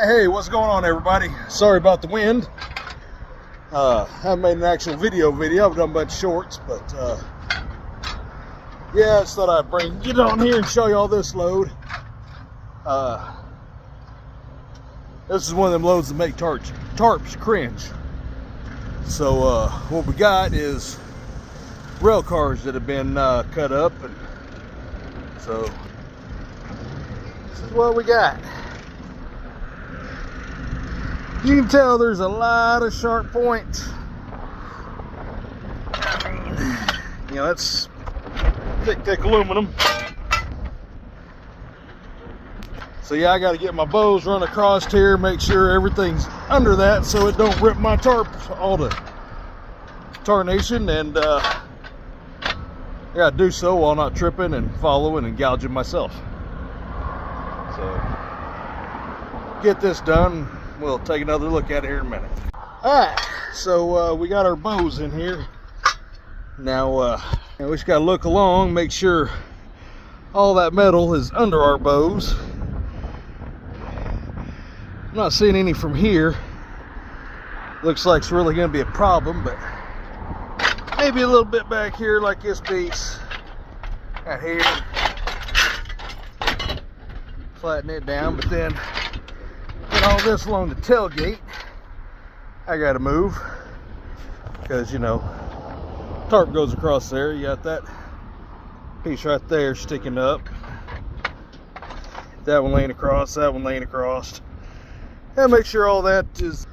Hey, what's going on, everybody? Sorry about the wind. I haven't made an actual video. I've done a bunch of shorts, but yeah, I just thought I'd get on here and show you all this load. This is one of them loads that make tarps cringe. So what we got is rail cars that have been cut up, and so this is what we got. You can tell there's a lot of sharp points. I mean, you know, that's thick aluminum. So yeah, I got to get my bows run across here, make sure everything's under that so it don't rip my tarp all to tarnation, and I got to do so while not tripping and following and gouging myself. So get this done. We'll take another look at it here in a minute. Alright, so we got our bows in here. Now we just got to look along, make sure all that metal is under our bows. I'm not seeing any from here. Looks like it's really going to be a problem, but maybe a little bit back here like this piece. Right here. Flatten it down, but then all this along the tailgate I gotta move, because you know, tarp goes across there. You got that piece right there sticking up, that one laying across, that one laying across, and make sure all that is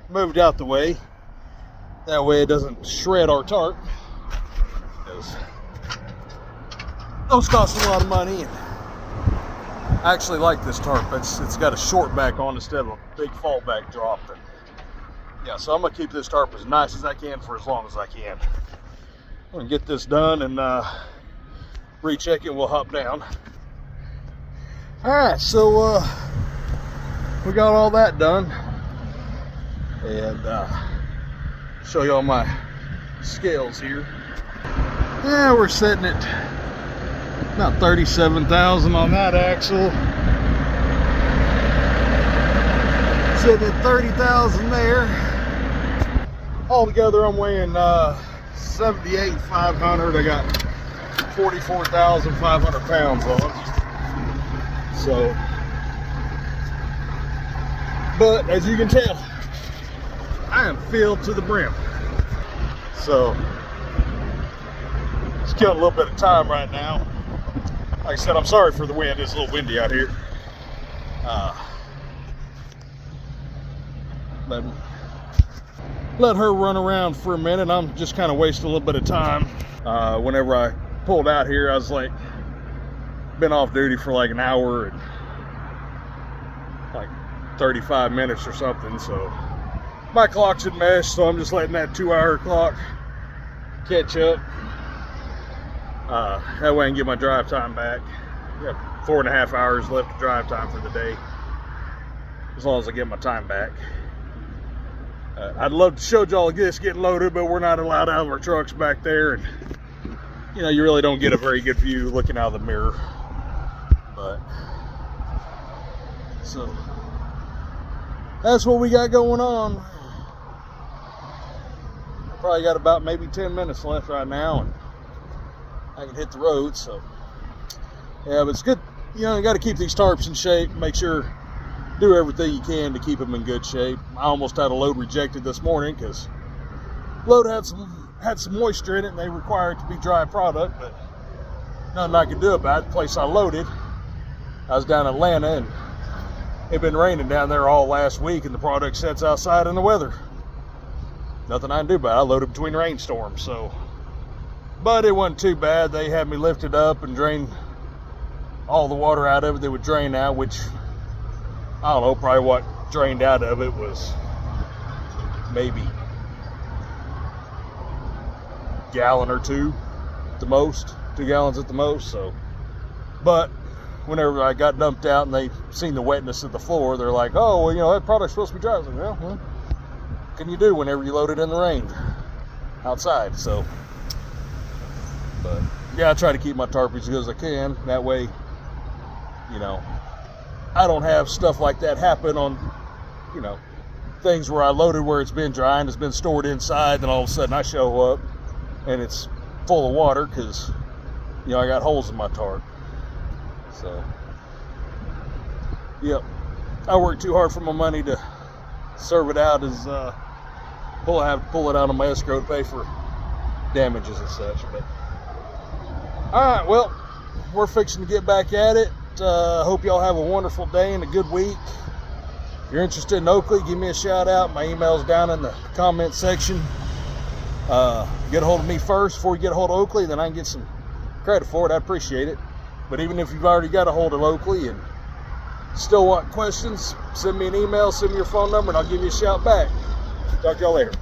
moved out the way. That way it doesn't shred our tarp, because those cost a lot of money. And I actually like this tarp. It's got a short back on instead of a big fallback drop. And yeah, so I'm gonna keep this tarp as nice as I can for as long as I can. I'm gonna get this done and recheck it and we'll hop down. All right, so we got all that done, and show you all my scales here. Yeah, we're sitting at about 37,000 on that axle. Sitting at 30,000 there. Altogether, I'm weighing 78,500. I got 44,500 pounds on. So, but as you can tell, I am filled to the brim. So, it's killing a little bit of time right now. Like I said, I'm sorry for the wind. It's a little windy out here. Let her run around for a minute. I'm just kind of wasting a little bit of time. Whenever I pulled out here, I was like, been off duty for like an hour and like 35 minutes or something. So my clock's in mesh, so I'm just letting that 2-hour clock catch up. That way I can get my drive time back. I got 4.5 hours left of drive time for the day, as long as I get my time back. I'd love to show y'all this getting loaded, but we're not allowed out of our trucks back there, and you know, you really don't get a very good view looking out of the mirror. But so that's what we got going on. Probably got about maybe 10 minutes left right now, and I can hit the road. So yeah, but it's good. You know, you got to keep these tarps in shape. Make sure, do everything you can to keep them in good shape. I almost had a load rejected this morning because load had some moisture in it, and they require it to be dry product. But nothing I could do about it. The place I loaded, I was down in Atlanta, and it had been raining down there all last week, and the product sits outside in the weather. Nothing I can do about it. I loaded between rainstorms, so. But it wasn't too bad. They had me lift it up and drain all the water out of it that would drain out, which, I don't know, probably what drained out of it was maybe a gallon or two at the most, 2 gallons at the most. So, but whenever I got dumped out and they seen the wetness of the floor, they're like, oh, well, you know, that product's supposed to be dry. I was like, well, what can you do whenever you load it in the rain outside? So, but yeah, I try to keep my tarp as good as I can. That way, you know, I don't have stuff like that happen on, things where I loaded where it's been dry and it's been stored inside, then all of a sudden I show up and it's full of water because, I got holes in my tarp. So, yep, I work too hard for my money to serve it out as have to pull it out of my escrow to pay for damages and such. But all right, well, we're fixing to get back at it. Hope y'all have a wonderful day and a good week. If you're interested in Oakley, give me a shout out. My email's down in the comment section. Get a hold of me first before you get a hold of Oakley, then I can get some credit for it. I appreciate it. But even if you've already got a hold of Oakley and still want questions, send me an email, send me your phone number, and I'll give you a shout back. Talk to y'all later.